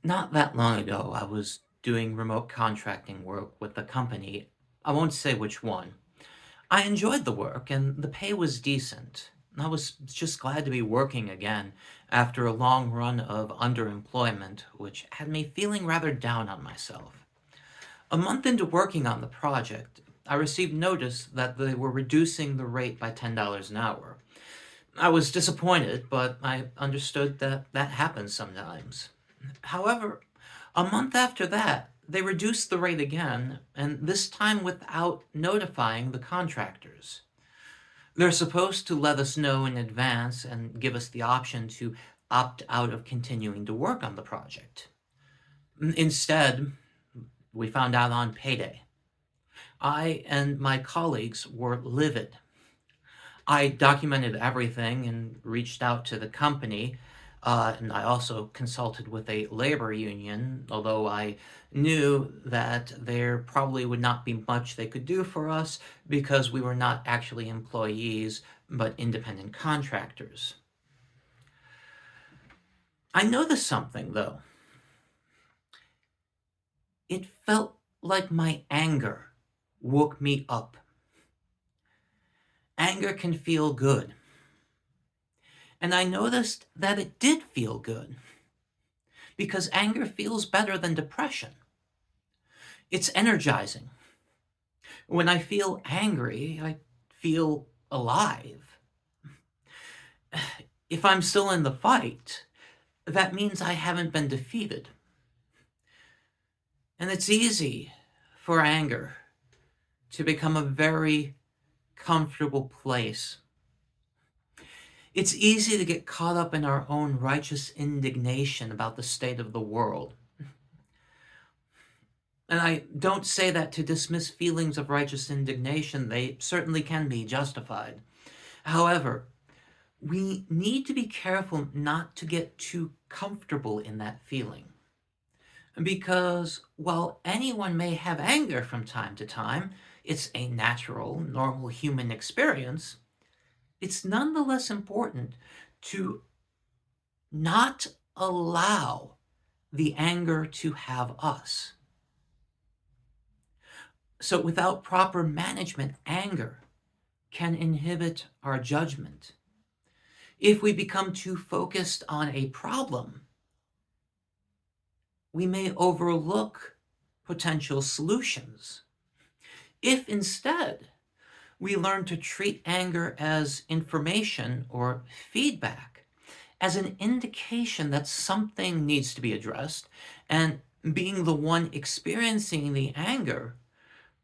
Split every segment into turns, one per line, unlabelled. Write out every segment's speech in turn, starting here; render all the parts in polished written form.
Not that long ago, I was doing remote contracting work with a company. I won't say which one. I enjoyed the work and the pay was decent. I was just glad to be working again after a long run of underemployment, which had me feeling rather down on myself. A month into working on the project, I received notice that they were reducing the rate by $10 an hour. I was disappointed, but I understood that that happens sometimes. However, a month after that, they reduced the rate again, and this time without notifying the contractors. They're supposed to let us know in advance and give us the option to opt out of continuing to work on the project. Instead, we found out on payday. I and my colleagues were livid. I documented everything and reached out to the company, and I also consulted with a labor union, although I knew that there probably would not be much they could do for us because we were not actually employees, but independent contractors. I noticed something, though. It felt like my anger woke me up. Anger can feel good, and I noticed that it did feel good because anger feels better than depression. It's energizing. When I feel angry, I feel alive. If I'm still in the fight, that means I haven't been defeated. And it's easy for anger to become a very comfortable place. It's easy to get caught up in our own righteous indignation about the state of the world. And I don't say that to dismiss feelings of righteous indignation. They certainly can be justified. However, we need to be careful not to get too comfortable in that feeling. Because while anyone may have anger from time to time, it's a natural, normal human experience, it's nonetheless important to not allow the anger to have us. So without proper management, anger can inhibit our judgment. If we become too focused on a problem, we may overlook potential solutions. If instead we learn to treat anger as information or feedback, as an indication that something needs to be addressed, and being the one experiencing the anger,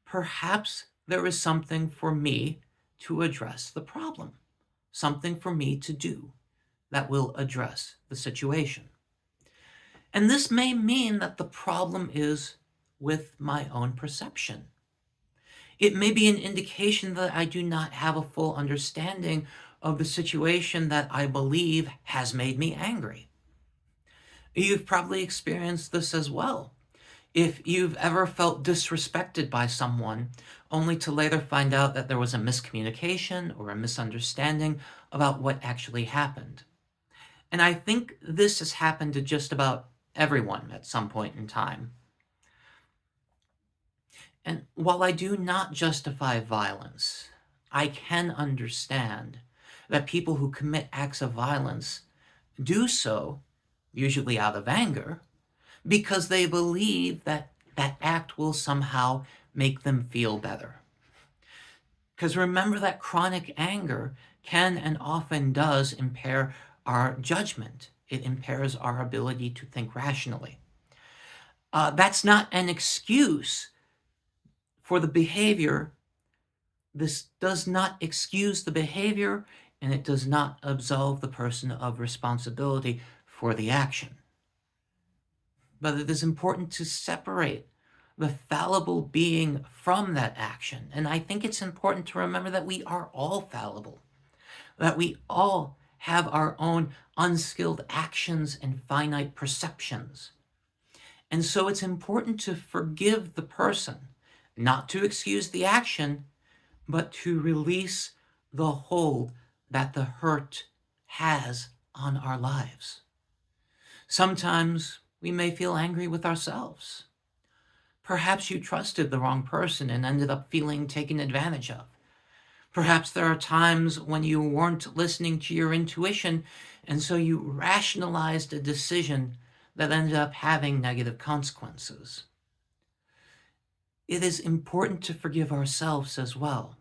perhaps there is something for me to address the problem, something for me to do that will address the situation. And this may mean that the problem is with my own perception. It may be an indication that I do not have a full understanding of the situation that I believe has made me angry. You've probably experienced this as well. If you've ever felt disrespected by someone, only to later find out that there was a miscommunication or a misunderstanding about what actually happened. And I think this has happened to just about everyone at some point in time. And while I do not justify violence, I can understand that people who commit acts of violence do so, usually out of anger, because they believe that that act will somehow make them feel better. Because remember that chronic anger can and often does impair our judgment. It impairs our ability to think rationally. That's not an excuse for the behavior. This does not excuse the behavior, and it does not absolve the person of responsibility for the action. But it is important to separate the fallible being from that action. And I think it's important to remember that we are all fallible, that we all have our own unskilled actions and finite perceptions. And so it's important to forgive the person, not to excuse the action, but to release the hold that the hurt has on our lives. Sometimes we may feel angry with ourselves. Perhaps you trusted the wrong person and ended up feeling taken advantage of. Perhaps there are times when you weren't listening to your intuition, and so you rationalized a decision that ended up having negative consequences. It is important to forgive ourselves as well.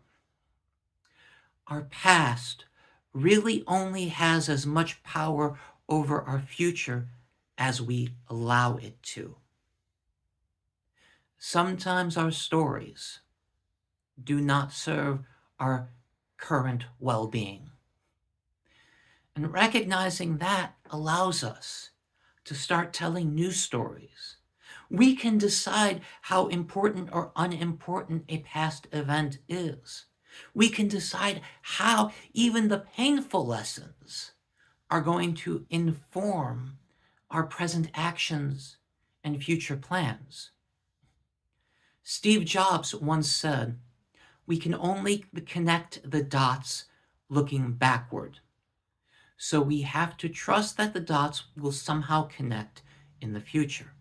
Our past really only has as much power over our future as we allow it to. Sometimes our stories do not serve our current well-being. And recognizing that allows us to start telling new stories. We can decide how important or unimportant a past event is. We can decide how even the painful lessons are going to inform our present actions and future plans. Steve Jobs once said, "We can only connect the dots looking backward. So we have to trust that the dots will somehow connect in the future."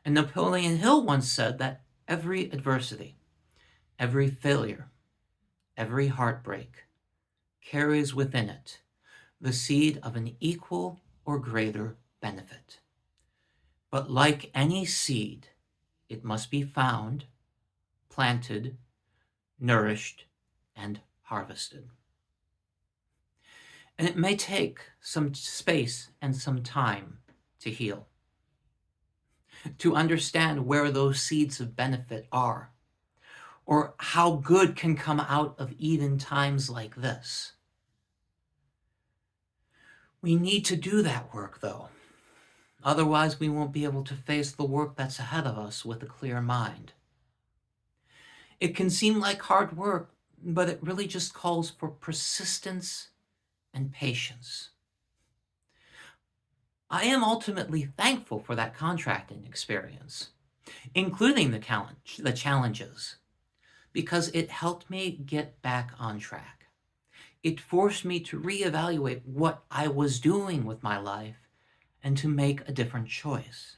And Napoleon Hill once said that every adversity, every failure, every heartbreak carries within it the seed of an equal or greater benefit. But like any seed, it must be found, planted, nourished, and harvested. And it may take some space and some time to heal, to understand where those seeds of benefit are, or how good can come out of even times like this. We need to do that work, though. Otherwise, we won't be able to face the work that's ahead of us with a clear mind. It can seem like hard work, but it really just calls for persistence and patience. I am ultimately thankful for that contracting experience, including the challenges, because it helped me get back on track. It forced me to reevaluate what I was doing with my life and to make a different choice.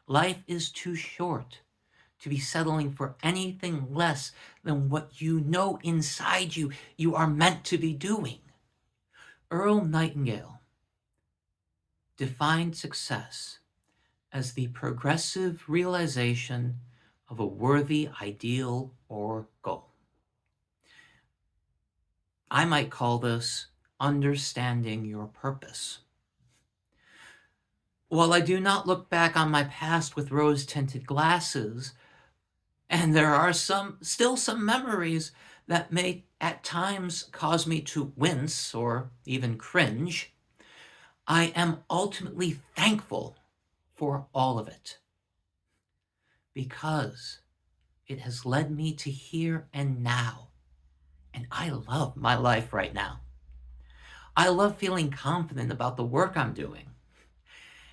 Life is too short to be settling for anything less than what you know inside you you are meant to be doing. Earl Nightingale defined success as the progressive realization of a worthy ideal or goal. I might call this understanding your purpose. While I do not look back on my past with rose-tinted glasses, and there are still some memories that may at times cause me to wince or even cringe, I am ultimately thankful for all of it, because it has led me to here and now, and I love my life right now. I love feeling confident about the work I'm doing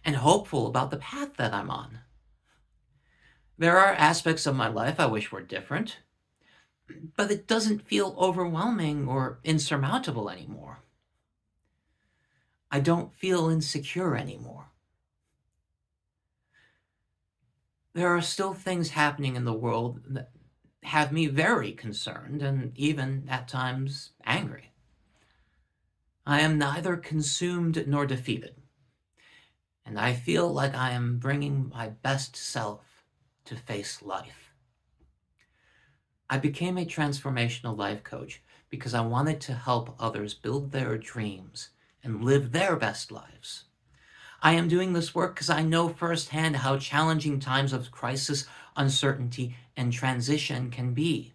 and hopeful about the path that I'm on. There are aspects of my life I wish were different, but it doesn't feel overwhelming or insurmountable anymore. I don't feel insecure anymore. There are still things happening in the world that have me very concerned and even at times angry. I am neither consumed nor defeated, and I feel like I am bringing my best self to face life. I became a transformational life coach because I wanted to help others build their dreams and live their best lives. I am doing this work because I know firsthand how challenging times of crisis, uncertainty, and transition can be.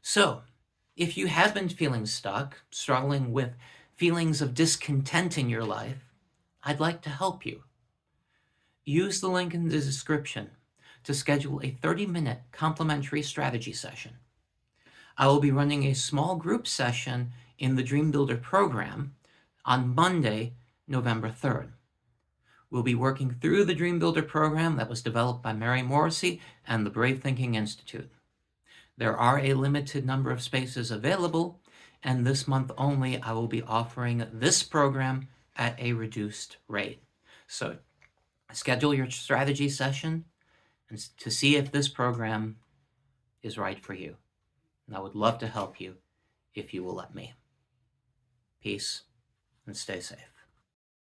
So, if you have been feeling stuck, struggling with feelings of discontent in your life, I'd like to help you. Use the link in the description to schedule a 30-minute complimentary strategy session. I will be running a small group session in the Dream Builder program on Monday, November 3rd. We'll be working through the Dream Builder program that was developed by Mary Morrissey and the Brave Thinking Institute. There are a limited number of spaces available, and this month only I will be offering this program at a reduced rate. So schedule your strategy session to see if this program is right for you. And I would love to help you if you will let me. Peace and stay safe.